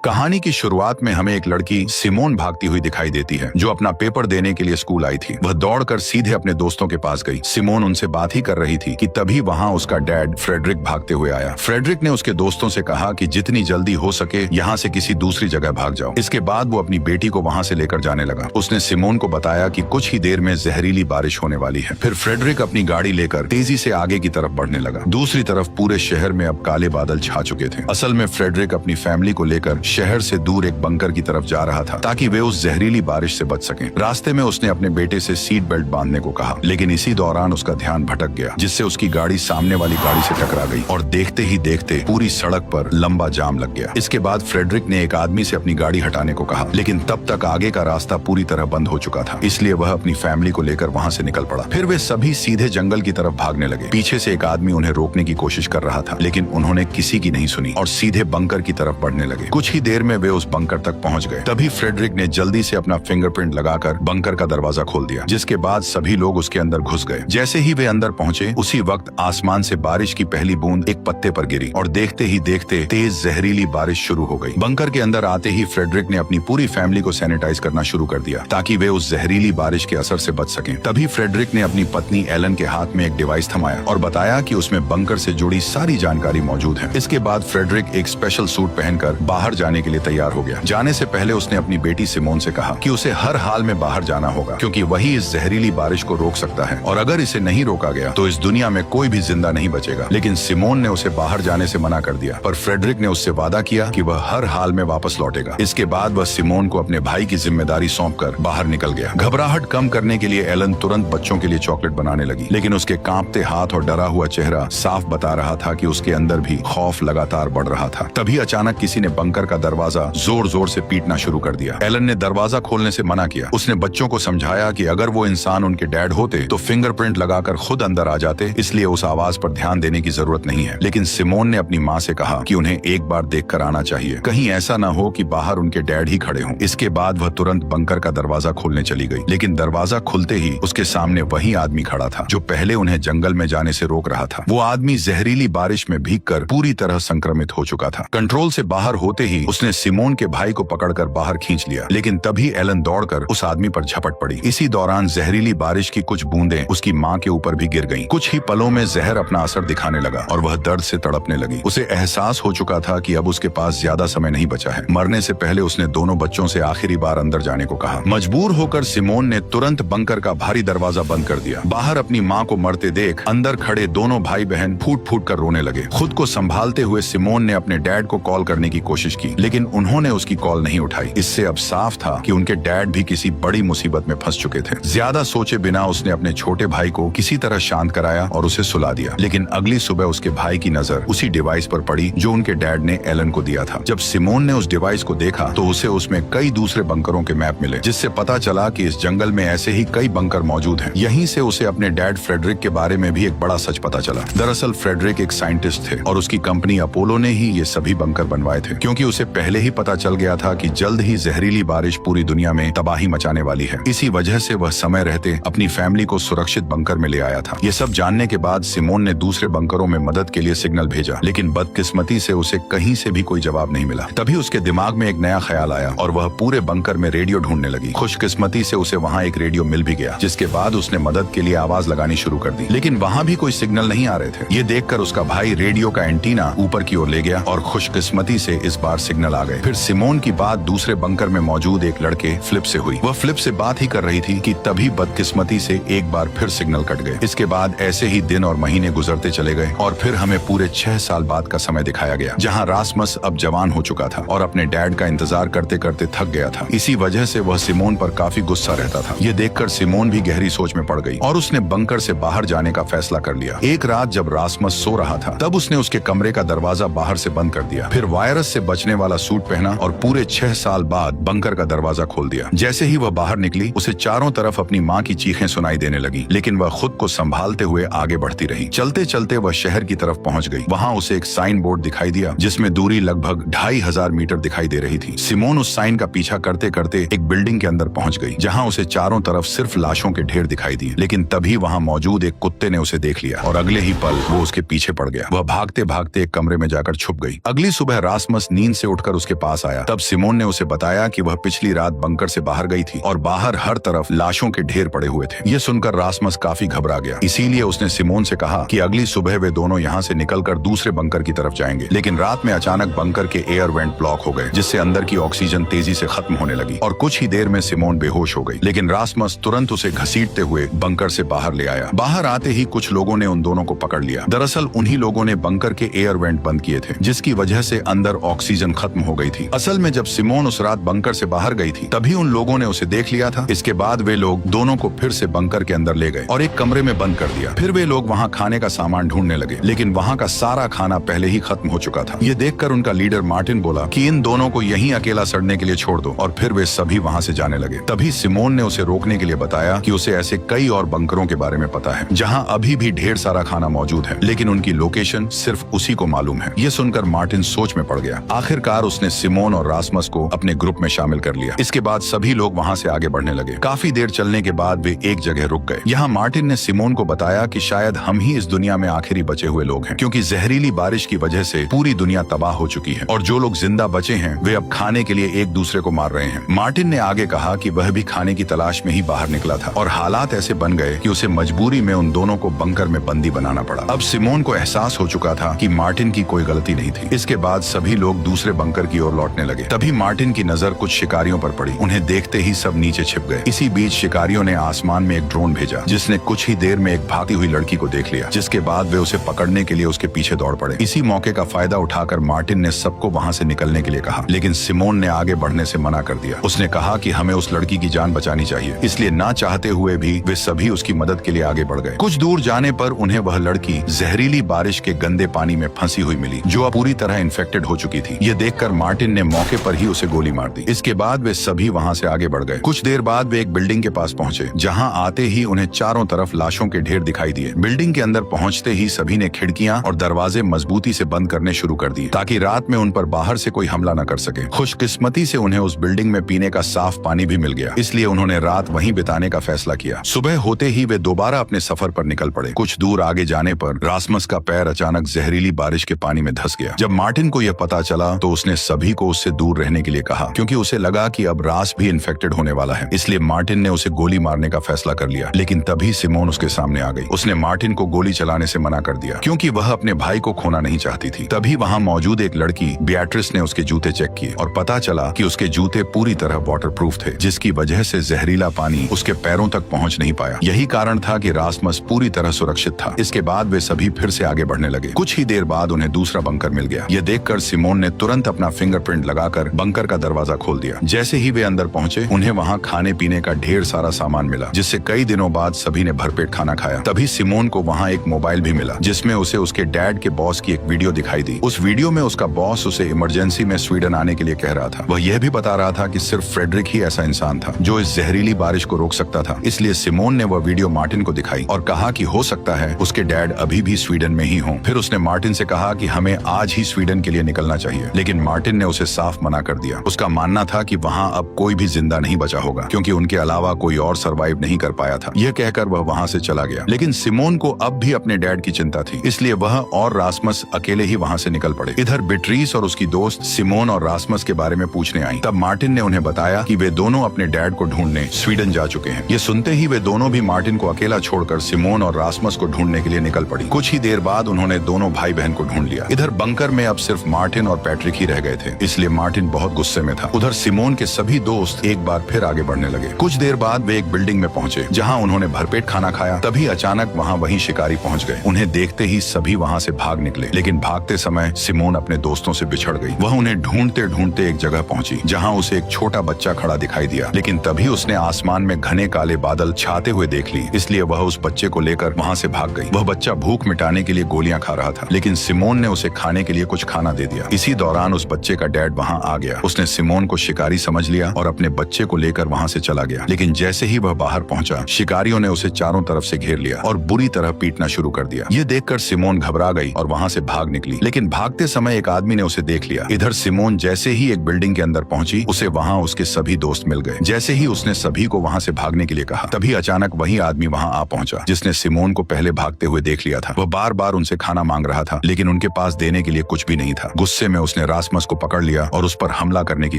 कहानी की शुरुआत में हमें एक लड़की सिमोन भागती हुई दिखाई देती है, जो अपना पेपर देने के लिए स्कूल आई थी। वह दौड़कर सीधे अपने दोस्तों के पास गई। सिमोन उनसे बात ही कर रही थी कि तभी वहां उसका डैड फ्रेडरिक भागते हुए आया। फ्रेडरिक ने उसके दोस्तों से कहा कि जितनी जल्दी हो सके यहाँ से किसी दूसरी जगह भाग जाओ। इसके बाद वो अपनी बेटी को वहां से लेकर जाने लगा। उसने सिमोन को बताया कि कुछ ही देर में जहरीली बारिश होने वाली है। फिर फ्रेडरिक अपनी गाड़ी लेकर तेजी से आगे की तरफ बढ़ने लगा। दूसरी तरफ पूरे शहर में अब काले बादल छा चुके थे। असल में फ्रेडरिक अपनी फैमिली को लेकर शहर से दूर एक बंकर की तरफ जा रहा था, ताकि वे उस जहरीली बारिश से बच सकें। रास्ते में उसने अपने बेटे से सीट बेल्ट बांधने को कहा, लेकिन इसी दौरान उसका ध्यान भटक गया, जिससे उसकी गाड़ी सामने वाली गाड़ी से टकरा गई और देखते ही देखते पूरी सड़क पर लंबा जाम लग गया। इसके बाद फ्रेडरिक ने एक आदमी से अपनी गाड़ी हटाने को कहा, लेकिन तब तक आगे का रास्ता पूरी तरह बंद हो चुका था, इसलिए वह अपनी फैमिली को लेकर वहां से निकल पड़ा। फिर वे सभी सीधे जंगल की तरफ भागने लगे। पीछे से एक आदमी उन्हें रोकने की कोशिश कर रहा था, लेकिन उन्होंने किसी की नहीं सुनी और सीधे बंकर की तरफ बढ़ने लगे। कुछ ही देर में वे उस बंकर तक पहुंच गए। तभी फ्रेडरिक ने जल्दी से अपना फिंगरप्रिंट लगाकर बंकर का दरवाजा खोल दिया, जिसके बाद सभी लोग उसके अंदर घुस गए। जैसे ही वे अंदर पहुंचे, उसी वक्त आसमान से बारिश की पहली बूंद एक पत्ते पर गिरी और देखते ही देखते तेज जहरीली बारिश शुरू हो गई। बंकर के अंदर आते ही फ्रेडरिक ने अपनी पूरी फैमिली को सैनिटाइज करना शुरू कर दिया, ताकि वे उस जहरीली बारिश के असर से बच सकें। तभी फ्रेडरिक ने अपनी पत्नी एलन के हाथ में एक डिवाइस थमाया और बताया कि उसमें बंकर से जुड़ी सारी जानकारी मौजूद है। इसके बाद फ्रेडरिक एक स्पेशल सूट पहनकर बाहर जाने के लिए तैयार हो गया। जाने से पहले उसने अपनी बेटी सिमोन से कहा कि उसे हर हाल में बाहर जाना होगा, क्योंकि वही इस जहरीली बारिश को रोक सकता है, और अगर इसे नहीं रोका गया तो इस दुनिया में कोई भी जिंदा नहीं बचेगा। लेकिन सिमोन ने उसे बाहर जाने से मना कर दिया, पर फ्रेडरिक ने उससे वादा किया कि वह हर हाल में वापस लौटेगा। इसके बाद वह सिमोन को अपने भाई की जिम्मेदारी सौंपकर बाहर निकल गया। घबराहट कम करने के लिए एलन तुरंत बच्चों के लिए चॉकलेट बनाने लगी, लेकिन उसके कांपते हाथ और डरा हुआ चेहरा साफ बता रहा था कि उसके अंदर भी खौफ लगातार बढ़ रहा था। तभी अचानक किसी ने बंकर का दरवाजा जोर जोर से पीटना शुरू कर दिया। एलन ने दरवाजा खोलने से मना किया। उसने बच्चों को समझाया कि अगर वो इंसान उनके डैड होते तो फिंगरप्रिंट लगाकर खुद अंदर आ जाते, इसलिए उस आवाज पर ध्यान देने की जरूरत नहीं है। लेकिन सिमोन ने अपनी माँ से कहा कि उन्हें एक बार देखकर आना चाहिए, कहीं ऐसा न हो कि बाहर उनके डैड ही खड़े हों। इसके बाद वह तुरंत बंकर का दरवाजा खोलने चली गई, लेकिन दरवाजा खुलते ही उसके सामने वही आदमी खड़ा था जो पहले उन्हें जंगल में जाने से रोक रहा था। वो आदमी जहरीली बारिश में भीगकर पूरी तरह संक्रमित हो चुका था। कंट्रोल से बाहर होते ही उसने सिमोन के भाई को पकड़कर बाहर खींच लिया, लेकिन तभी एलन दौड़कर उस आदमी पर झपट पड़ी। इसी दौरान जहरीली बारिश की कुछ बूंदें उसकी माँ के ऊपर भी गिर गईं। कुछ ही पलों में जहर अपना असर दिखाने लगा और वह दर्द से तड़पने लगी। उसे एहसास हो चुका था कि अब उसके पास ज्यादा समय नहीं बचा है। मरने से पहले उसने दोनों बच्चों से आखिरी बार अंदर जाने को कहा। मजबूर होकर सिमोन ने तुरंत बंकर का भारी दरवाजा बंद कर दिया। बाहर अपनी माँ को मरते देख अंदर खड़े दोनों भाई बहन फूट फूट कर रोने लगे। खुद को संभालते हुए सिमोन ने अपने डैड को कॉल करने की कोशिश की, लेकिन उन्होंने उसकी कॉल नहीं उठाई। इससे अब साफ था कि उनके डैड भी किसी बड़ी मुसीबत में फंस चुके थे। ज्यादा सोचे बिना उसने अपने छोटे भाई को किसी तरह शांत कराया और उसे सुला दिया। लेकिन अगली सुबह उसके भाई की नजर उसी डिवाइस पर पड़ी जो उनके डैड ने एलन को दिया था। जब सिमोन ने उस डिवाइस को देखा तो उसे उसमें कई दूसरे बंकरों के मैप मिले, जिससे पता चला कि इस जंगल में ऐसे ही कई बंकर मौजूद हैं। यहीं से उसे अपने डैड फ्रेडरिक के बारे में भी एक बड़ा सच पता चला। दरअसल फ्रेडरिक एक साइंटिस्ट थे और उसकी कंपनी अपोलो ने ही ये सभी बंकर बनवाए थे, क्योंकि उसे पहले ही पता चल गया था कि जल्द ही जहरीली बारिश पूरी दुनिया में तबाही मचाने वाली है। इसी वजह से वह समय रहते अपनी फैमिली को सुरक्षित बंकर में ले आया था। ये सब जानने के बाद सिमोन ने दूसरे बंकरों में मदद के लिए सिग्नल भेजा, लेकिन बदकिस्मती से उसे कहीं से भी कोई जवाब नहीं मिला। तभी उसके दिमाग में एक नया ख्याल आया और वह पूरे बंकर में रेडियो ढूंढने लगी। खुशकिस्मती से उसे वहाँ एक रेडियो मिल भी गया, जिसके बाद उसने मदद के लिए आवाज लगानी शुरू कर दी, लेकिन वहाँ भी कोई सिग्नल नहीं आ रहे थे। ये देखकर उसका भाई रेडियो का एंटीना ऊपर की ओर ले गया और खुशकिस्मती से इस बार सिग्नल आ गए। फिर सिमोन की बात दूसरे बंकर में मौजूद एक लड़के फ्लिप से हुई। वह फ्लिप से बात ही कर रही थी कि तभी बदकिस्मती से एक बार फिर सिग्नल कट गए। इसके बाद ऐसे ही दिन और महीने गुजरते चले गए और फिर हमें पूरे 6 साल बाद का समय दिखाया गया, जहां रासमस अब जवान हो चुका था और अपने डैड का इंतजार करते करते थक गया था। इसी वजह से वह सिमोन पर काफी गुस्सा रहता था। ये देखकर सिमोन भी गहरी सोच में पड़ गई और उसने बंकर से बाहर जाने का फैसला कर लिया। एक रात जब रासमस सो रहा था, तब उसने उसके कमरे का दरवाजा बाहर से बंद कर दिया। फिर वायरस से बचने वाला सूट पहना और पूरे 6 साल बाद बंकर का दरवाजा खोल दिया। जैसे ही वह बाहर निकली, उसे चारों तरफ अपनी माँ की चीखें सुनाई देने लगी, लेकिन वह खुद को संभालते हुए आगे बढ़ती रही। चलते चलते वह शहर की तरफ पहुंच गई। वहां उसे एक साइन बोर्ड दिखाई दिया, जिसमें दूरी लगभग 2500 मीटर दिखाई दे रही थी। सिमोन उस साइन का पीछा करते करते एक बिल्डिंग के अंदर पहुंच गई, जहां उसे चारों तरफ सिर्फ लाशों के ढेर दिखाई दिए। लेकिन तभी वहां मौजूद एक कुत्ते ने उसे देख लिया और अगले ही पल वो उसके पीछे पड़ गया। वह भागते भागते एक कमरे में जाकर छुप गई। अगली सुबह रासमस नींद से उठकर उसके पास आया। तब सिमोन ने उसे बताया कि वह पिछली रात बंकर से बाहर गई थी और बाहर हर तरफ लाशों के ढेर पड़े हुए थे। ये सुनकर रासमस काफी घबरा गया, इसीलिए उसने सिमोन से कहा कि अगली सुबह वे दोनों यहाँ से निकलकर दूसरे बंकर की तरफ जाएंगे। लेकिन रात में अचानक बंकर के एयर वेंट ब्लॉक हो गए, जिससे अंदर की ऑक्सीजन तेजी से खत्म होने लगी और कुछ ही देर में सिमोन बेहोश हो गई। लेकिन रासमस तुरंत उसे घसीटते हुए बंकर से बाहर ले आया। बाहर आते ही कुछ लोगों ने उन दोनों को पकड़ लिया। दरअसल उन्हीं लोगों ने बंकर के एयर वेंट बंद किए थे, जिसकी वजह से अंदर ऑक्सीजन खत्म हो गई थी। असल में जब सिमोन उस रात बंकर से बाहर गई थी, तभी उन लोगों ने उसे देख लिया था। इसके बाद वे लोग दोनों को फिर से बंकर के अंदर ले गए और एक कमरे में बंद कर दिया। फिर वे लोग वहाँ खाने का सामान ढूंढने लगे, लेकिन वहाँ का सारा खाना पहले ही खत्म हो चुका था। ये देखकर उनका लीडर मार्टिन बोला कि इन दोनों को यहीं अकेला सड़ने के लिए छोड़ दो, और फिर वे सभी वहाँ से जाने लगे। तभी सिमोन ने उसे रोकने के लिए बताया कि उसे ऐसे कई और बंकरों के बारे में पता है जहाँ अभी भी ढेर सारा खाना मौजूद है, लेकिन उनकी लोकेशन सिर्फ उसी को मालूम है। ये सुनकर मार्टिन सोच में पड़ गया। आखिरकार उसने सिमोन और रासमस को अपने ग्रुप में शामिल कर लिया। इसके बाद सभी लोग वहाँ से आगे बढ़ने लगे। काफी देर चलने के बाद वे एक जगह रुक गए। यहाँ मार्टिन ने सिमोन को बताया कि शायद हम ही इस दुनिया में आखिरी बचे हुए लोग हैं, क्योंकि जहरीली बारिश की वजह से पूरी दुनिया तबाह हो चुकी है और जो लोग जिंदा बचे हैं वे अब खाने के लिए एक दूसरे को मार रहे हैं। मार्टिन ने आगे कहा कि वह भी खाने की तलाश में ही बाहर निकला था और हालात ऐसे बन गए कि उसे मजबूरी में उन दोनों को बंकर में बंदी बनाना पड़ा। अब सिमोन को एहसास हो चुका था कि मार्टिन की कोई गलती नहीं थी। इसके बाद सभी लोग दूसरे बंकर की ओर लौटने लगे। तभी मार्टिन की नजर कुछ शिकारियों पर पड़ी। उन्हें देखते ही सब नीचे छिप गए। इसी बीच शिकारियों ने आसमान में एक ड्रोन भेजा, जिसने कुछ ही देर में एक भागती हुई लड़की को देख लिया, जिसके बाद वे उसे पकड़ने के लिए उसके पीछे दौड़ पड़े। इसी मौके का फायदा उठाकर मार्टिन ने सबको वहाँ से निकलने के लिए कहा, लेकिन सिमोन ने आगे बढ़ने से मना कर दिया। उसने कहा कि हमें उस लड़की की जान बचानी चाहिए, इसलिए ना चाहते हुए भी वे सभी उसकी मदद के लिए आगे बढ़ गए। कुछ दूर जाने पर उन्हें वह लड़की जहरीली बारिश के गंदे पानी में फंसी हुई मिली, जो अब पूरी तरह इन्फेक्टेड हो चुकी थी। ये देखकर मार्टिन ने मौके पर ही उसे गोली मार दी। इसके बाद वे सभी वहाँ से आगे बढ़ गए। कुछ देर बाद वे एक बिल्डिंग के पास पहुंचे, जहाँ आते ही उन्हें चारों तरफ लाशों के ढेर दिखाई दिए। बिल्डिंग के अंदर पहुंचते ही सभी ने खिड़कियां और दरवाजे मजबूती से बंद करने शुरू कर दिए, ताकि रात में उन पर बाहर से कोई हमला न कर सके। खुशकिस्मती से उन्हें उस बिल्डिंग में पीने का साफ पानी भी मिल गया, इसलिए उन्होंने रात वहीं बिताने का फैसला किया। सुबह होते ही वे दोबारा अपने सफर पर निकल पड़े। कुछ दूर आगे जाने पर रासमस का पैर अचानक जहरीली बारिश के पानी में धंस गया। जब मार्टिन को यह पता चला तो उसने सभी को उससे दूर रहने के लिए कहा, क्योंकि उसे लगा कि अब रास भी इन्फेक्टेड होने वाला है। इसलिए मार्टिन ने उसे गोली मारने का फैसला कर लिया। लेकिन तभी सिमोन उसके सामने आ गई। उसने मार्टिन को गोली चलाने से मना कर दिया, क्योंकि वह अपने भाई को खोना नहीं चाहती थी। तभी वहाँ मौजूद एक लड़की बियाट्रिस ने उसके जूते चेक किए और पता चला कि उसके जूते पूरी तरह वाटरप्रूफ थे, जिसकी वजह से जहरीला पानी उसके पैरों तक पहुँच नहीं पाया। यही कारण था कि रासमस पूरी तरह सुरक्षित था। इसके बाद वे सभी फिर से आगे बढ़ने लगे। कुछ ही देर बाद उन्हें दूसरा बंकर मिल गया। यह देखकर सिमोन ने तुरंत अपना फिंगरप्रिंट लगाकर बंकर का दरवाजा खोल दिया। जैसे ही वे अंदर पहुंचे, उन्हें वहाँ खाने पीने का ढेर सारा सामान मिला, जिससे कई दिनों बाद सभी ने भरपेट खाना खाया। तभी सिमोन को वहाँ एक मोबाइल भी मिला, जिसमें उसे उसके डैड के बॉस की एक वीडियो दिखाई दी। उस वीडियो में उसका बॉस उसे इमरजेंसी में स्वीडन आने के लिए कह रहा था। वह यह भी बता रहा था कि सिर्फ फ्रेडरिक ही ऐसा इंसान था जो इस जहरीली बारिश को रोक सकता था। इसलिए सिमोन ने वह वीडियो मार्टिन को दिखाई और कहा कि हो सकता है उसके डैड अभी भी स्वीडन में ही हों। फिर उसने मार्टिन से कहा कि हमें आज ही स्वीडन के लिए निकलना चाहिए, लेकिन मार्टिन ने उसे साफ मना कर दिया। उसका मानना था कि वहाँ अब कोई भी जिंदा नहीं बचा होगा, क्योंकि उनके अलावा कोई और सरवाइव नहीं कर पाया था। यह कहकर वह वहाँ से चला गया। लेकिन सिमोन को अब भी अपने डैड की चिंता थी, इसलिए वह और रासमस अकेले ही वहाँ से निकल पड़े। इधर बिट्रीस और उसकी दोस्त सिमोन और रासमस के बारे में पूछने आई। तब मार्टिन ने उन्हें बताया कि वे दोनों अपने डैड को ढूंढने स्वीडन जा चुके हैं। ये सुनते ही वे दोनों भी मार्टिन को अकेला छोड़कर सिमोन और रासमस को ढूंढने के लिए निकल पड़ी। कुछ ही देर बाद उन्होंने दोनों भाई बहन को ढूंढ लिया। इधर बंकर में अब सिर्फ मार्टिन और पैट्रिक ही रह गए थे, इसलिए मार्टिन बहुत गुस्से में था। उधर सिमोन के सभी दोस्त एक बार फिर आगे बढ़ने लगे। कुछ देर बाद वे एक बिल्डिंग में पहुंचे, जहां उन्होंने भरपेट खाना खाया। तभी अचानक वहीं शिकारी पहुंच गए। उन्हें देखते ही सभी वहां से भाग निकले, लेकिन भागते समय सिमोन अपने दोस्तों से बिछड़ गई। वह उन्हें ढूंढते ढूंढते एक जगह पहुंची, जहां उसे एक छोटा बच्चा खड़ा दिखाई दिया। लेकिन तभी उसने आसमान में घने काले बादल छाते हुए देख ली, इसलिए वह उस बच्चे को लेकर वहां से भाग गई। वह बच्चा भूख मिटाने के लिए गोलियां खा रहा था, लेकिन सिमोन ने उसे खाने के लिए कुछ खाना दे दिया। इसी दौरान उस बच्चे का डैड वहां आ गया। उसने सिमोन को शिकारी समझ लिया और अपने बच्चे को लेकर वहां से चला गया। लेकिन जैसे ही वह बाहर पहुंचा, शिकारियों ने उसे चारों तरफ से घेर लिया और बुरी तरह पीटना शुरू कर दिया। ये देखकर सिमोन घबरा गई और वहां से भाग निकली, लेकिन भागते समय एक आदमी ने उसे देख लिया। इधर सिमोन जैसे ही एक बिल्डिंग के अंदर पहुंची, उसे वहां उसके सभी दोस्त मिल गए। जैसे ही उसने सभी को वहां से भागने के लिए कहा, तभी अचानक वही आदमी वहां आ पहुंचा, जिसने सिमोन को पहले भागते हुए देख लिया था। वह बार बार उनसे खाना मांग रहा था, लेकिन उनके पास देने के लिए कुछ भी नहीं था। गुस्से में उसने रासमस को पकड़ लिया और उस पर हमला करने की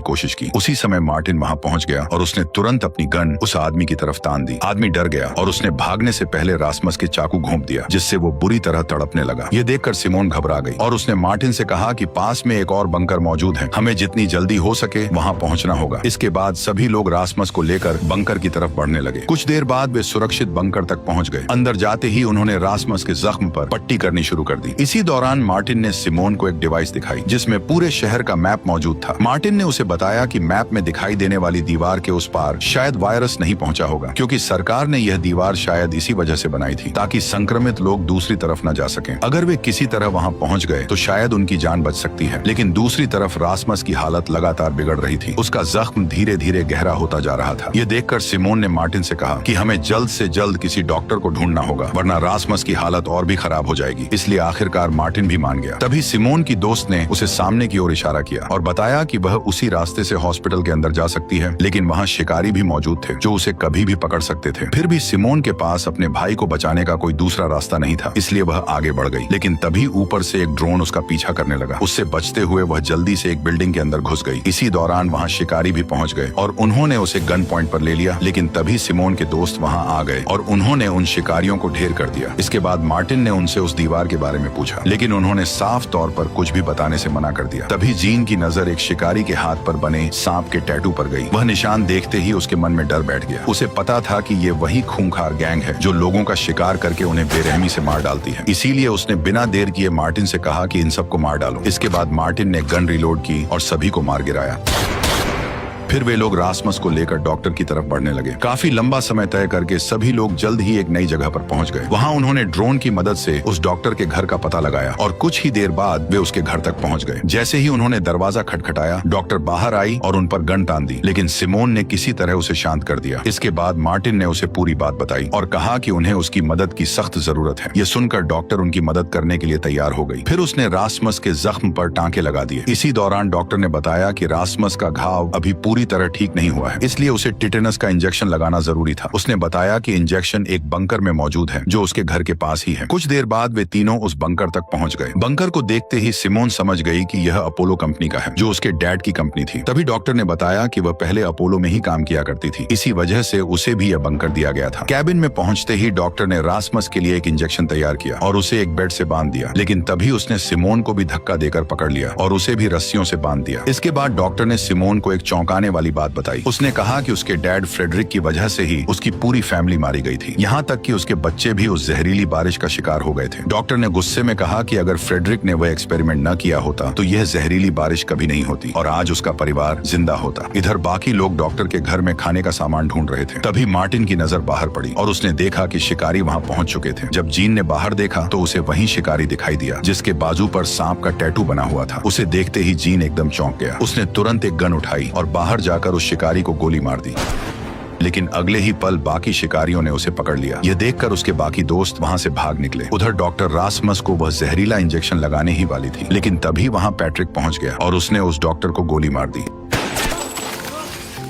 कोशिश की। उसी समय मार्टिन वहां पहुंच गया और उसने तुरंत अपनी गन उस आदमी की तरफ तान दी। आदमी डर गया और उसने भागने से पहले रासमस के चाकू घोंप दिया, जिससे वो बुरी तरह तड़पने लगा। ये देखकर सिमोन घबरा गई और उसने मार्टिन से कहा कि पास में एक और बंकर मौजूद है, हमें जितनी जल्दी हो सके वहां पहुंचना होगा। इसके बाद सभी लोग रासमस को लेकर बंकर की तरफ बढ़ने लगे। कुछ देर बाद वे सुरक्षित बंकर तक पहुंच गए। अंदर जाते ही उन्होंने रासमस के जख्म पर पट्टी करनी शुरू कर दी। इसी दौरान मार्टिन ने सिमोन को एक डिवाइस दिखाई जिसमें पूरे शहर का मैप मौजूद था। मार्टिन ने उसे बताया कि मैप में दिखाई देने वाली दीवार के उस पार शायद वायरस नहीं पहुंचा होगा, क्योंकि सरकार ने यह दीवार शायद इसी वजह से बनाई थी ताकि संक्रमित लोग दूसरी तरफ न जा सकें। अगर वे किसी तरह वहां पहुंच गए तो शायद उनकी जान बच सकती है। लेकिन दूसरी तरफ रासमस की हालत लगातार बिगड़ रही थी। उसका जख्म धीरे धीरे गहरा होता जा रहा था। यह देखकर सिमोन ने मार्टिन से कहा कि हमें जल्द से जल्द किसी डॉक्टर को ढूंढना होगा, वरना रासमस की हालत और भी खराब हो जाएगी। इसलिए आखिरकार मार्टिन भी मान गया। तभी सिमोन की दोस्त ने उसे सामने की ओर इशारा किया और बताया कि वह उसी रास्ते से हॉस्पिटल के अंदर जा सकती है, लेकिन वहाँ शिकारी भी मौजूद थे जो उसे कभी भी पकड़ सकते थे। फिर भी सिमोन के पास अपने भाई को बचाने का कोई दूसरा रास्ता नहीं था, इसलिए वह आगे बढ़ गई। लेकिन तभी ऊपर से एक ड्रोन उसका पीछा करने लगा। उससे बचते हुए वह जल्दी से एक बिल्डिंग के अंदर घुस गई। इसी दौरान वहाँ शिकारी भी पहुंच गए और उन्होंने उसे गन पॉइंट पर ले लिया। लेकिन तभी सिमोन के दोस्त वहाँ आ गए और उन्होंने उन शिकारियों को ढेर कर दिया। इसके बाद मार्टिन ने उनसे उस दीवार के बारे में पूछा, लेकिन उन्होंने साफ तौर पर कुछ भी बताने से मना कर दिया। तभी जीन की नजर एक शिकारी के हाथ पर बने सांप के टैटू पर गई। वह निशान देखते ही उसके मन में डर बैठ गया। उसे पता था कि ये वही खूंखार गैंग है जो लोगों का शिकार करके उन्हें बेरहमी से मार डालती है। इसीलिए उसने बिना देर किए मार्टिन से कहा कि इन सबको मार डालो। इसके बाद मार्टिन ने गन रिलोड की और सभी को मार गिराया। फिर वे लोग रासमस को लेकर डॉक्टर की तरफ बढ़ने लगे। काफी लंबा समय तय करके सभी लोग जल्द ही एक नई जगह पर पहुंच गए। वहां उन्होंने ड्रोन की मदद से उस डॉक्टर के घर का पता लगाया और कुछ ही देर बाद वे उसके घर तक पहुंच गए। जैसे ही उन्होंने दरवाजा खटखटाया, डॉक्टर बाहर आई और उन पर गन तान दी, लेकिन सिमोन ने किसी तरह उसे शांत कर दिया। इसके बाद मार्टिन ने उसे पूरी बात बताई और कहा कि उन्हें उसकी मदद की सख्त जरूरत है। ये सुनकर डॉक्टर उनकी मदद करने के लिए तैयार हो गई। फिर उसने रासमस के जख्म पर टांके लगा दिए। इसी दौरान डॉक्टर ने बताया कि रासमस का घाव अभी पूरी तरह ठीक नहीं हुआ है, इसलिए उसे टिटेनस का इंजेक्शन लगाना जरूरी था। उसने बताया कि इंजेक्शन एक बंकर में मौजूद है जो उसके घर के पास ही है। कुछ देर बाद वे तीनों उस बंकर तक पहुंच गए। बंकर को देखते ही सिमोन समझ गई कि यह अपोलो कंपनी का है, जो उसके डैड की कंपनी थी। तभी डॉक्टर ने बताया कि वह पहले अपोलो में ही काम किया करती थी, इसी वजह से उसे भी यह बंकर दिया गया था। कैबिन में पहुंचते ही डॉक्टर ने रासमस के लिए एक इंजेक्शन तैयार किया और उसे एक बेड से बांध दिया। लेकिन तभी उसने सिमोन को भी धक्का देकर पकड़ लिया और उसे भी रस्सियों से बांध दिया। इसके बाद डॉक्टर ने सिमोन को एक चौंकाने वाली बात बताई। उसने कहा कि उसके डैड फ्रेडरिक की वजह से ही उसकी पूरी फैमिली मारी गई थी, यहाँ तक कि उसके बच्चे भी उस जहरीली बारिश का शिकार हो गए थे। डॉक्टर ने गुस्से में कहा कि अगर फ्रेडरिक ने वह एक्सपेरिमेंट न किया होता तो यह जहरीली बारिश कभी नहीं होती और आज उसका परिवार जिंदा होता। इधर बाकी लोग डॉक्टर के घर में खाने का सामान ढूंढ रहे थे। तभी मार्टिन की नजर बाहर पड़ी और उसने देखा कि शिकारी वहाँ पहुँच चुके थे। जब जीन ने बाहर देखा तो उसे वही शिकारी दिखाई दिया जिसके बाजू पर सांप का टैटू बना हुआ था। उसे देखते ही जीन एकदम चौंक गया। उसने तुरंत एक गन उठाई और बाहर जाकर उस शिकारी को गोली मार दी। लेकिन अगले ही पल बाकी शिकारियों ने उसे पकड़ लिया। यह देखकर उसके बाकी दोस्त वहां से भाग निकले। उधर डॉक्टर रासमस को वह जहरीला इंजेक्शन लगाने ही वाली थी, लेकिन तभी वहां पैट्रिक पहुंच गया और उसने उस डॉक्टर को गोली मार दी।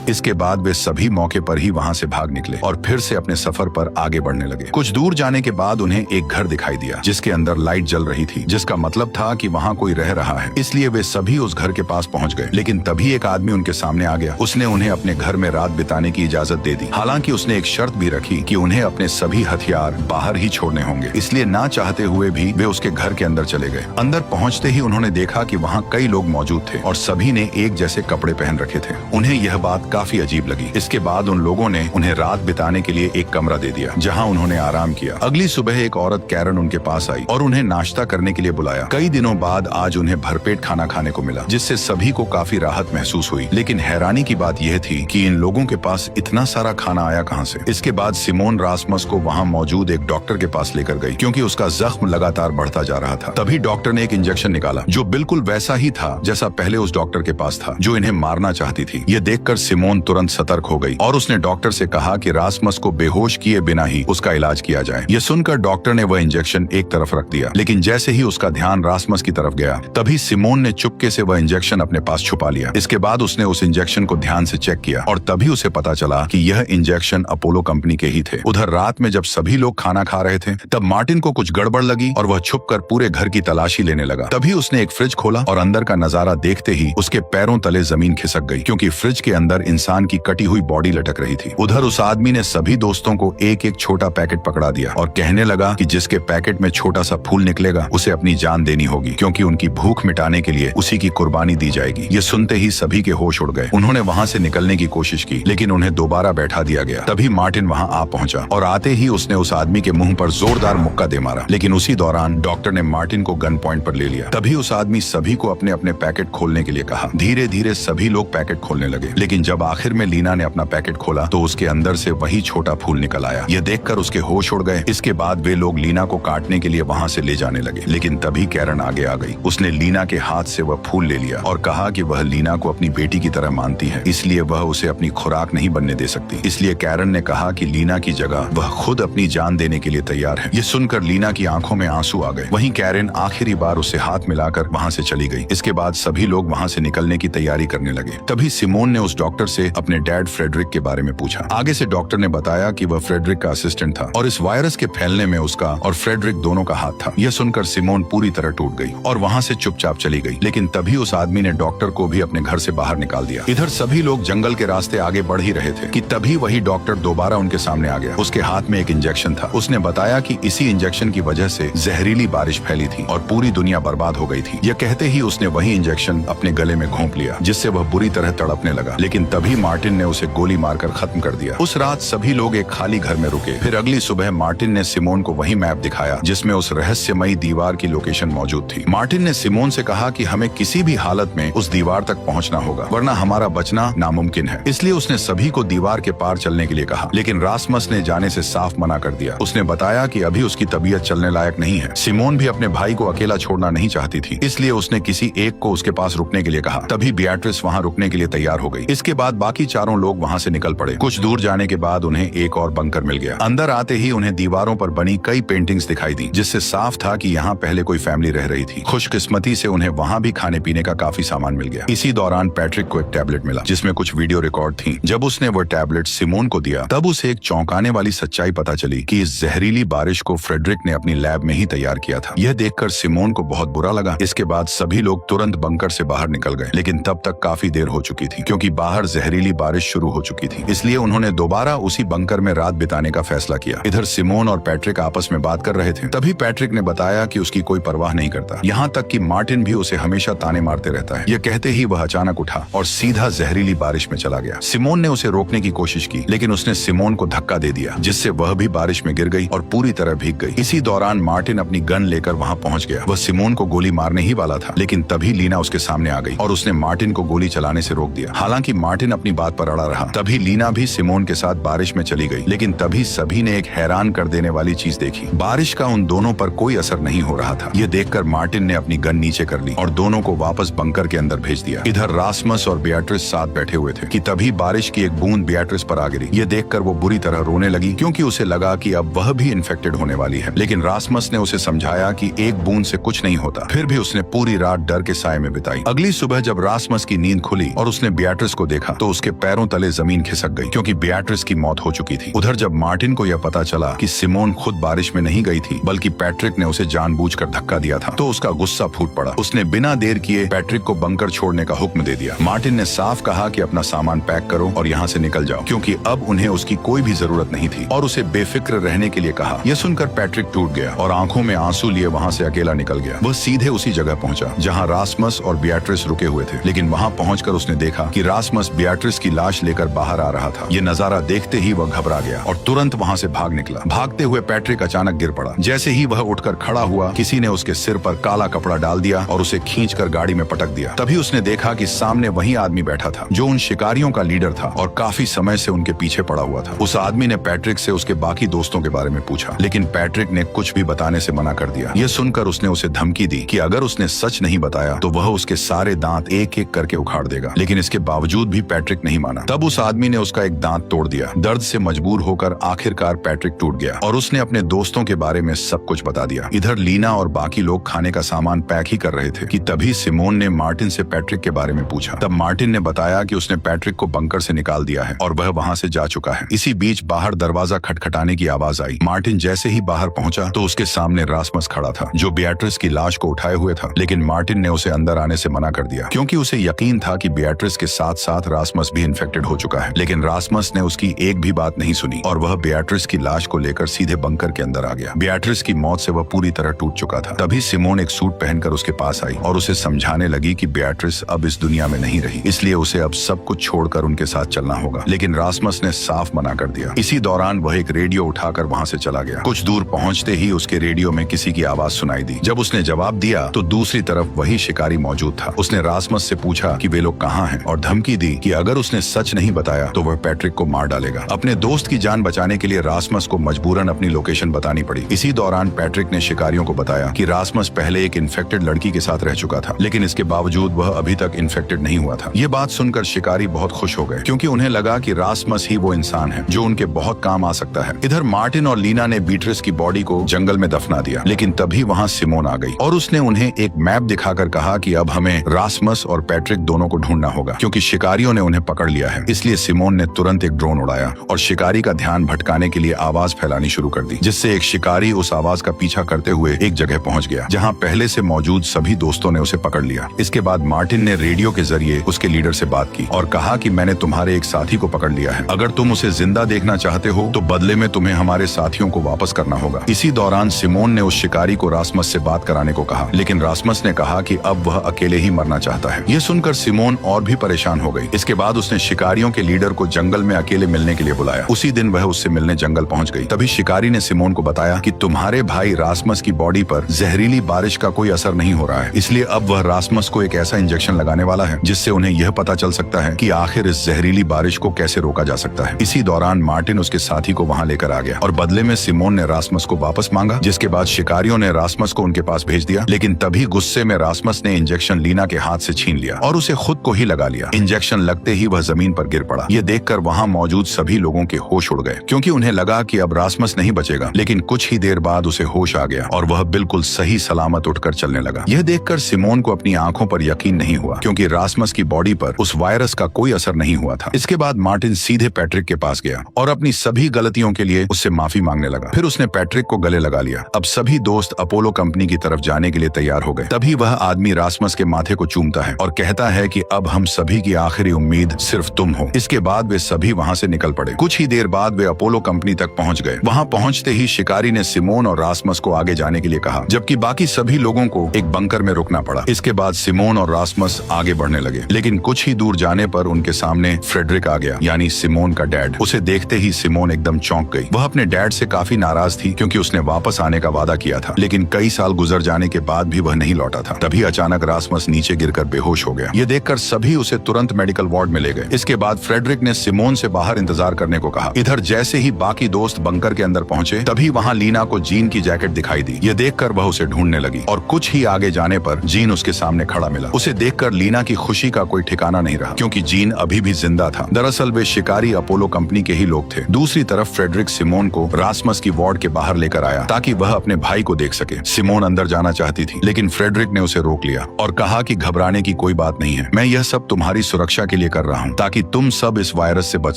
इसके बाद वे सभी मौके पर ही वहां से भाग निकले और फिर से अपने सफर पर आगे बढ़ने लगे। कुछ दूर जाने के बाद उन्हें एक घर दिखाई दिया जिसके अंदर लाइट जल रही थी, जिसका मतलब था कि वहां कोई रह रहा है। इसलिए वे सभी उस घर के पास पहुंच गए। लेकिन तभी एक आदमी उनके सामने आ गया। उसने उन्हें अपने घर में रात बिताने की इजाजत दे दी। हालांकि उसने एक शर्त भी रखी कि उन्हें अपने सभी हथियार बाहर ही छोड़ने होंगे। इसलिए ना चाहते हुए भी वे उसके घर के अंदर चले गए। अंदर पहुंचते ही उन्होंने देखा कि वहाँ कई लोग मौजूद थे और सभी ने एक जैसे कपड़े पहन रखे थे। उन्हें यह बात काफी अजीब लगी। इसके बाद उन लोगों ने उन्हें रात बिताने के लिए एक कमरा दे दिया जहां उन्होंने आराम किया। अगली सुबह एक औरत कैरन उनके पास आई और उन्हें नाश्ता करने के लिए बुलाया। कई दिनों बाद आज उन्हें भरपेट खाना खाने को मिला, जिससे सभी को काफी राहत महसूस हुई। लेकिन हैरानी की बात यह थी कि इन लोगों के पास इतना सारा खाना आया कहां से। इसके बाद सिमोन रासमस को वहां मौजूद एक डॉक्टर के पास लेकर गई, क्योंकि उसका जख्म लगातार बढ़ता जा रहा था। तभी डॉक्टर ने एक इंजेक्शन निकाला जो बिल्कुल वैसा ही था जैसा पहले उस डॉक्टर के पास था, जो इन्हें मारना चाहती थी। ये देखकर सिमोन तुरंत सतर्क हो गई और उसने डॉक्टर से कहा कि रासमस को बेहोश किए बिना ही उसका इलाज किया जाए। यह सुनकर डॉक्टर ने वह इंजेक्शन एक तरफ रख दिया, लेकिन जैसे ही उसका ध्यान रासमस की तरफ गया तभी सिमोन ने चुपके से वह इंजेक्शन अपने पास छुपा लिया। इसके बाद उसने उस इंजेक्शन को ध्यान से चेक किया और तभी उसे पता चला कि यह इंजेक्शन अपोलो कंपनी के ही थे। उधर रात में जब सभी लोग खाना खा रहे थे तब मार्टिन को कुछ गड़बड़ लगी और वह छुपकर पूरे घर की तलाशी लेने लगा। तभी उसने एक फ्रिज खोला और अंदर का नजारा देखते ही उसके पैरों तले जमीन खिसक गई, क्योंकि फ्रिज के अंदर इंसान की कटी हुई बॉडी लटक रही थी। उधर उस आदमी ने सभी दोस्तों को एक एक छोटा पैकेट पकड़ा दिया और कहने लगा कि जिसके पैकेट में छोटा सा फूल निकलेगा उसे अपनी जान देनी होगी, क्योंकि उनकी भूख मिटाने के लिए उसी की कुर्बानी दी जाएगी। ये सुनते ही सभी के होश उड़ गए। उन्होंने वहाँ से निकलने की कोशिश की, लेकिन उन्हें दोबारा बैठा दिया गया। तभी मार्टिन वहाँ आ पहुंचा और आते ही उसने उस आदमी के मुंह पर जोरदार मुक्का दे मारा, लेकिन उसी दौरान डॉक्टर ने मार्टिन को गन पॉइंट पर ले लिया। तभी उस आदमी सभी को अपने अपने पैकेट खोलने के लिए कहा। धीरे धीरे सभी लोग पैकेट खोलने लगे, लेकिन जब आखिर में लीना ने अपना पैकेट खोला तो उसके अंदर से वही छोटा फूल निकल आया। यह देखकर उसके होश उड़ गए। इसके बाद वे लोग लीना को काटने के लिए वहाँ से ले जाने लगे, लेकिन तभी कैरन आगे आ गई। उसने लीना के हाथ से वह फूल ले लिया और कहा कि वह लीना को अपनी बेटी की तरह मानती है, इसलिए वह उसे अपनी खुराक नहीं बनने दे सकती। इसलिए कैरन ने कहा कि लीना की जगह वह खुद अपनी जान देने के लिए तैयार है। ये सुनकर लीना की आंखों में आंसू आ गए। वहीं कैरन आखिरी बार उसे हाथ मिलाकर वहाँ से चली गई। इसके बाद सभी लोग वहाँ से निकलने की तैयारी करने लगे। तभी सिमोन ने उस डॉक्टर से अपने डैड फ्रेडरिक के बारे में पूछा। आगे से डॉक्टर ने बताया कि वह फ्रेडरिक का असिस्टेंट था और इस वायरस के फैलने में उसका और फ्रेडरिक दोनों का हाथ था। यह सुनकर सिमोन पूरी तरह टूट गई और वहाँ से चुपचाप चली गई, लेकिन तभी उस आदमी ने डॉक्टर को भी अपने घर से बाहर निकाल दिया। इधर सभी लोग जंगल के रास्ते आगे बढ़ ही रहे थे कि तभी वही डॉक्टर दोबारा उनके सामने आ गया। उसके हाथ में एक इंजेक्शन था। उसने बताया कि इसी इंजेक्शन की वजह से जहरीली बारिश फैली थी और पूरी दुनिया बर्बाद हो गई थी। यह कहते ही उसने वही इंजेक्शन अपने गले में घोंप लिया, जिससे वह बुरी तरह तड़पने लगा, लेकिन तभी मार्टिन ने उसे गोली मारकर खत्म कर दिया। उस रात सभी लोग एक खाली घर में रुके। फिर अगली सुबह मार्टिन ने सिमोन को वही मैप दिखाया जिसमें उस रहस्यमयी दीवार की लोकेशन मौजूद थी। मार्टिन ने सिमोन से कहा कि हमें किसी भी हालत में उस दीवार तक पहुंचना होगा, वरना हमारा बचना नामुमकिन है। इसलिए उसने सभी को दीवार के पार चलने के लिए कहा, लेकिन रासमस ने जाने से साफ मना कर दिया। उसने बताया कि अभी उसकी तबीयत चलने लायक नहीं है। सिमोन भी अपने भाई को अकेला छोड़ना नहीं चाहती थी, इसलिए उसने किसी एक को उसके पास रुकने के लिए कहा। तभी बियाट्रिस वहाँ रुकने के लिए तैयार हो गई। इसके बाद बाकी चारों लोग वहाँ से निकल पड़े। कुछ दूर जाने के बाद उन्हें एक और बंकर मिल गया। अंदर आते ही उन्हें दीवारों पर बनी कई पेंटिंग्स दिखाई दी, जिससे साफ था कि यहाँ पहले कोई फैमिली रह रही थी। खुशकिस्मती से उन्हें वहाँ भी खाने पीने का काफी सामान मिल गया। इसी दौरान पैट्रिक को एक टैबलेट मिला जिसमें कुछ वीडियो रिकॉर्ड थी। जब उसने वो टैबलेट सिमोन को दिया तब उसे एक चौंकाने वाली सच्चाई पता चली कि इस जहरीली बारिश को फ्रेडरिक ने अपनी लैब में ही तैयार किया था। यह देखकर सिमोन को बहुत बुरा लगा। इसके बाद सभी लोग तुरंत बंकर से बाहर निकल गए, लेकिन तब तक काफी देर हो चुकी थी, क्योंकि बाहर जहरीली बारिश शुरू हो चुकी थी। इसलिए उन्होंने दोबारा उसी बंकर में रात बिताने का फैसला किया। इधर सिमोन और पैट्रिक आपस में बात कर रहे थे। तभी पैट्रिक ने बताया कि उसकी कोई परवाह नहीं करता, यहाँ तक कि मार्टिन भी उसे हमेशा ताने मारते रहता है। यह कहते ही वह अचानक उठा और सीधा जहरीली बारिश में चला गया। सिमोन ने उसे रोकने की कोशिश की, लेकिन उसने सिमोन को धक्का दे दिया, जिससे वह भी बारिश में गिर गई और पूरी तरह भीग गई। इसी दौरान मार्टिन अपनी गन लेकर वहाँ पहुँच गया। वह सिमोन को गोली मारने ही वाला था, लेकिन तभी लीना उसके सामने आ गई और उसने मार्टिन को गोली चलाने से रोक दिया। हालांकि मार्टिन अपनी बात पर अड़ा रहा। तभी लीना भी सिमोन के साथ बारिश में चली गई, लेकिन तभी सभी ने एक हैरान कर देने वाली चीज देखी। बारिश का उन दोनों पर कोई असर नहीं हो रहा था। यह देखकर मार्टिन ने अपनी गन नीचे कर ली और दोनों को वापस बंकर के अंदर भेज दिया। इधर रासमस और बियाट्रिस साथ बैठे हुए थे कि तभी बारिश की एक बूंद बियाट्रिस पर आ गिरी। यह देखकर वो बुरी तरह रोने लगी, क्योंकि उसे लगा कि अब वह भी इन्फेक्टेड होने वाली है। लेकिन रासमस ने उसे समझाया कि एक बूंद से कुछ नहीं होता। फिर भी उसने पूरी रात डर के साए में बिताई। अगली सुबह जब रासमस की नींद खुली और उसने बियाट्रिस को देखा तो उसके पैरों तले जमीन खिसक गई, क्योंकि बियाट्रिस की मौत हो चुकी थी। उधर जब मार्टिन को यह पता चला कि सिमोन खुद बारिश में नहीं गई थी, बल्कि पैट्रिक ने उसे जानबूझकर धक्का दिया था, तो उसका गुस्सा फूट पड़ा। उसने बिना देर किए पैट्रिक को बंकर छोड़ने का हुक्म दे दिया। मार्टिन ने साफ कहा कि अपना सामान पैक करो और यहाँ से निकल जाओ, क्योंकि अब उन्हें उसकी कोई भी जरूरत नहीं थी, और उसे बेफिक्र रहने के लिए कहा। यह सुनकर पैट्रिक टूट गया और आंखों में आंसू लिए वहाँ से अकेला निकल गया। वह सीधे उसी जगह पहुंचा जहाँ रासमस और बियाट्रिस रुके हुए थे, लेकिन वहाँ पहुंचकर उसने देखा कि रासमस बियाट्रिस की लाश लेकर बाहर आ रहा था। ये नजारा देखते ही वह घबरा गया और तुरंत वहाँ से भाग निकला। भागते हुए पैट्रिक अचानक गिर पड़ा। जैसे ही वह उठकर खड़ा हुआ, किसी ने उसके सिर पर काला कपड़ा डाल दिया और उसे खींचकर गाड़ी में पटक दिया। तभी उसने देखा कि सामने वही आदमी बैठा था जो उन शिकारियों का लीडर था और काफी समय से उनके पीछे पड़ा हुआ था। उस आदमी ने पैट्रिक से उसके बाकी दोस्तों के बारे में पूछा, लेकिन पैट्रिक ने कुछ भी बताने से मना कर दिया। यह सुनकर उसने उसे धमकी दी कि अगर उसने सच नहीं बताया तो वह उसके सारे दांत एक एक करके उखाड़ देगा। लेकिन इसके बावजूद भी पैट्रिक नहीं माना। तब उस आदमी ने उसका एक दांत तोड़ दिया। दर्द से मजबूर होकर आखिरकार पैट्रिक टूट गया और उसने अपने दोस्तों के बारे में सब कुछ बता दिया। इधर लीना और बाकी लोग खाने का सामान पैक ही कर रहे थे कि तभी सिमोन ने मार्टिन से पैट्रिक के बारे में पूछा। तब मार्टिन ने बताया कि उसने पैट्रिक को बंकर से निकाल दिया है और वह वहां से जा चुका है। इसी बीच बाहर दरवाजा खटखटाने की आवाज आई। मार्टिन जैसे ही बाहर पहुंचा तो उसके सामने रासमस खड़ा था, जो बियाट्रिस की लाश को उठाए हुए था। लेकिन मार्टिन ने उसे अंदर आने से मना कर दिया क्योंकि उसे यकीन था कि बियाट्रिस के साथ साथ रासमस भी इन्फेक्टेड हो चुका है। लेकिन रासमस ने उसकी एक भी बात नहीं सुनी और वह बियाट्रिस की लाश को लेकर सीधे बंकर के अंदर आ गया। बियाट्रिस की मौत से वह पूरी तरह टूट चुका था। तभी सिमोन एक सूट पहनकर उसके पास आई और उसे समझाने लगी कि बियाट्रिस अब इस दुनिया में नहीं रही, इसलिए उसे अब सब कुछ छोड़कर उनके साथ चलना होगा। लेकिन रासमस ने साफ मना कर दिया। इसी दौरान वह एक रेडियो उठाकर वहां से चला गया। कुछ दूर पहुंचते ही उसके रेडियो में किसी की आवाज सुनाई दी। जब उसने जवाब दिया तो दूसरी तरफ वही शिकारी मौजूद था। उसने रासमस से पूछा कि वे लोग कहाँ हैं और धमकी दी कि अगर उसने सच नहीं बताया तो वह पैट्रिक को मार डालेगा। अपने दोस्त की जान बचाने के लिए रासमस को मजबूरन अपनी लोकेशन बतानी पड़ी। इसी दौरान पैट्रिक ने शिकारियों को बताया कि रासमस पहले एक इन्फेक्टेड लड़की के साथ रह चुका था, लेकिन इसके बावजूद वह अभी तक इन्फेक्टेड नहीं हुआ था। ये बात सुनकर शिकारी बहुत खुश हो गए क्योंकि उन्हें लगा कि रासमस ही वो इंसान है जो उनके बहुत काम आ सकता है। इधर मार्टिन और लीना ने बीट्रिस की बॉडी को जंगल में दफना दिया, लेकिन तभी वहाँ सिमोन आ गई और उसने उन्हें एक मैप दिखाकर कहा कि अब हमें रासमस और पैट्रिक दोनों को ढूंढना होगा क्योंकि शिकारियों ने उन्हें पकड़ लिया है। इसलिए सिमोन ने तुरंत एक ड्रोन उड़ाया और शिकारी का ध्यान भटकाने के लिए आवाज फैलानी शुरू कर दी, जिससे एक शिकारी उस आवाज का पीछा करते हुए एक जगह पहुंच गया जहां पहले से मौजूद सभी दोस्तों ने उसे पकड़ लिया। इसके बाद मार्टिन ने रेडियो के जरिए उसके लीडर से बात की और कहा कि मैंने तुम्हारे एक साथी को पकड़ लिया है। अगर तुम उसे जिंदा देखना चाहते हो तो बदले में तुम्हें हमारे साथियों को वापस करना होगा। इसी दौरान सिमोन ने उस शिकारी को रासमस से बात कराने को कहा, लेकिन रासमस ने कहा कि अब वह अकेले ही मरना चाहता है। यह सुनकर सिमोन और भी परेशान हो गई। इसके बाद उसने शिकारियों के लीडर को जंगल में अकेले मिलने के लिए बुलाया। उसी दिन वह उससे मिलने जंगल पहुंच गई। तभी शिकारी ने सिमोन को बताया कि तुम्हारे भाई रासमस की बॉडी पर जहरीली बारिश का कोई असर नहीं हो रहा है, इसलिए अब वह रासमस को एक ऐसा इंजेक्शन लगाने वाला है जिससे उन्हें यह पता चल सकता है कि आखिर इस जहरीली बारिश को कैसे रोका जा सकता है। इसी दौरान मार्टिन उसके साथी को वहां लेकर आ गया और बदले में सिमोन ने रासमस को वापस मांगा, जिसके बाद शिकारियों ने रासमस को उनके पास भेज दिया। लेकिन तभी गुस्से में रासमस ने इंजेक्शन लीना के हाथ से छीन लिया और उसे खुद को ही लगा लिया। इंजेक्शन लगते ही वह जमीन पर गिर पड़ा। यह देखकर वहां मौजूद सभी लोगों के होश उड़ गए क्योंकि उन्हें लगा कि अब रासमस नहीं बचेगा। लेकिन कुछ ही देर बाद उसे होश आ गया और वह बिल्कुल सही सलामत उठकर चलने लगा। यह देखकर सिमोन को अपनी आंखों पर यकीन नहीं हुआ क्योंकि रासमस की बॉडी पर उस वायरस का कोई असर नहीं हुआ था। इसके बाद मार्टिन सीधे पैट्रिक के पास गया और अपनी सभी गलतियों के लिए उससे माफी मांगने लगा। फिर उसने पैट्रिक को गले लगा लिया। अब सभी दोस्त अपोलो कंपनी की तरफ जाने के लिए तैयार हो गए। तभी वह आदमी रासमस के माथे को चूमता है और कहता है कि अब हम सभी की आखिरी उम्मीद सिर्फ तुम हो। इसके बाद वे सभी वहां से निकल पड़े। कुछ ही देर बाद वे अपोलो कंपनी तक पहुंच गए। वहां पहुंचते ही शिकारी ने सिमोन और रासमस को आगे जाने के लिए कहा, जबकि बाकी सभी लोगों को एक बंकर में रुकना पड़ा। इसके बाद सिमोन और रासमस आगे बढ़ने लगे, लेकिन कुछ ही दूर जाने पर उनके सामने फ्रेडरिक आ गया, यानी सिमोन का डैड। उसे देखते ही सिमोन एकदम चौंक गई। वह अपने डैड से काफी नाराज थी क्योंकि उसने वापस आने का वादा किया था, लेकिन कई साल गुजर जाने के बाद भी वह नहीं लौटा था। तभी अचानक रासमस नीचे गिरकर बेहोश हो गया। ये देखकर सभी उसे तुरंत मेडिकल वार्ड में ले गए। इसके बाद फ्रेडरिक ने सिमोन से बाहर इंतजार करने को कहा। इधर जैसे ही बाकी दोस्त बंकर के अंदर पहुंचे तभी वहां लीना को जीन की जैकेट दिखाई दी। ये देखकर वह उसे ढूंढने लगी और कुछ ही आगे जाने पर जीन उसके सामने खड़ा मिला। उसे देखकर लीना की खुशी का कोई ठिकाना नहीं रहा क्योंकि जीन अभी भी जिंदा था। दरअसल वे शिकारी अपोलो कंपनी के ही लोग थे। दूसरी तरफ फ्रेडरिक सिमोन को रासमस की वार्ड के बाहर लेकर आया ताकि वह अपने भाई को देख सके। सिमोन अंदर जाना चाहती थी, लेकिन फ्रेडरिक ने उसे रोक लिया और कहा कि घबराने की कोई बात नहीं है, मैं यह सब तुम्हारी सुरक्षा के लिए कर रहा हूँ ताकि तुम सब इस वायरस से बच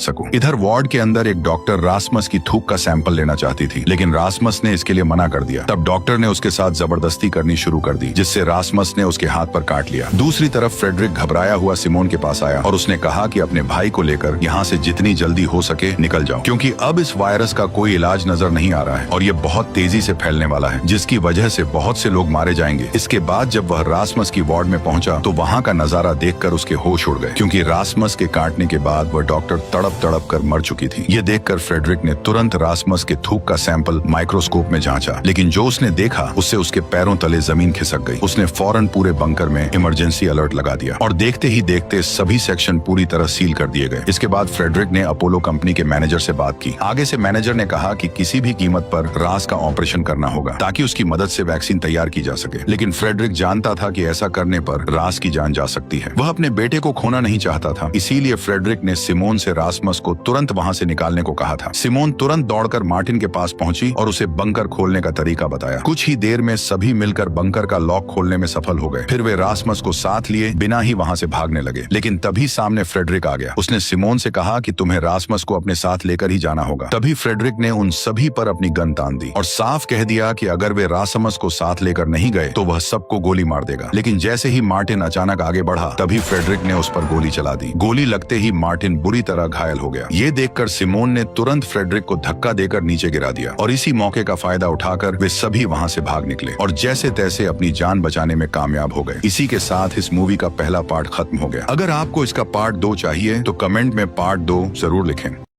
सको। इधर वार्ड के अंदर एक डॉक्टर रासमस की थूक का सैंपल लेना चाहती थी, लेकिन रासमस ने इसके लिए मना कर दिया। तब डॉक्टर ने उसके साथ जबरदस्ती करनी शुरू कर दी, जिससे रासमस ने उसके हाथ पर काट लिया। दूसरी तरफ फ्रेडरिक घबराया हुआ सिमोन के पास आया और उसने कहा कि अपने भाई को लेकर यहाँ से जितनी जल्दी हो सके निकल जाओ, क्योंकि अब इस वायरस का कोई इलाज नजर नहीं आ रहा है और ये बहुत तेजी से फैलने वाला है, जिसकी वजह से बहुत से लोग मारे जाएंगे। इसके बाद जब वह रासमस की वार्ड में पहुंचा तो वहाँ का नजारा देखकर उसके होश उड़ गए, क्योंकि रासमस के काटने के बाद वह डॉक्टर तड़प तड़प कर मर चुकी थी। ये देखकर फ्रेडरिक ने तुरंत रासमस के थूक का सैंपल माइक्रोस्कोप में जांचा, लेकिन जो उसने देखा उससे उसके पैरों तले जमीन खिसक गई। उसने फौरन पूरे बंकर में इमरजेंसी अलर्ट लगा दिया और देखते ही देखते सभी सेक्शन पूरी तरह सील कर दिए गए। इसके बाद फ्रेडरिक ने अपोलो कंपनी के मैनेजर से बात की। आगे से मैनेजर ने कहा कि किसी भी कीमत पर रास का ऑपरेशन करना होगा ताकि उसकी मदद से वैक्सीन तैयार की जा सके, लेकिन फ्रेडरिक जानता था कि ऐसा करने पर रास की जान जा सकती है। वह अपने बेटे को खोना नहीं चाहता जाता था, इसीलिए फ्रेडरिक ने सिमोन से रासमस को तुरंत वहां से निकालने को कहा था। सिमोन तुरंत दौड़कर मार्टिन के पास पहुंची और उसे बंकर खोलने का तरीका बताया। कुछ ही देर में सभी मिलकर बंकर का लॉक खोलने में सफल हो गए। फिर वे रासमस को साथ लिए बिना ही वहां से भागने लगे, लेकिन तभी सामने फ्रेडरिक आ गया। उसने सिमोन से कहा कि तुम्हें रासमस को अपने साथ लेकर ही जाना होगा। तभी फ्रेडरिक ने उन सभी पर अपनी गन तान दी और साफ कह दिया कि अगर वे रासमस को साथ लेकर नहीं गए तो वह सबको गोली मार देगा। लेकिन जैसे ही मार्टिन अचानक आगे बढ़ा, तभी फ्रेडरिक ने उस पर गोली चला दी। गोली लगते ही मार्टिन बुरी तरह घायल हो गया। ये देखकर सिमोन ने तुरंत फ्रेडरिक को धक्का देकर नीचे गिरा दिया और इसी मौके का फायदा उठाकर वे सभी वहां से भाग निकले और जैसे तैसे अपनी जान बचाने में कामयाब हो गए। इसी के साथ इस मूवी का पहला पार्ट खत्म हो गया। अगर आपको इसका पार्ट 2 चाहिए तो कमेंट में पार्ट 2 जरूर लिखें।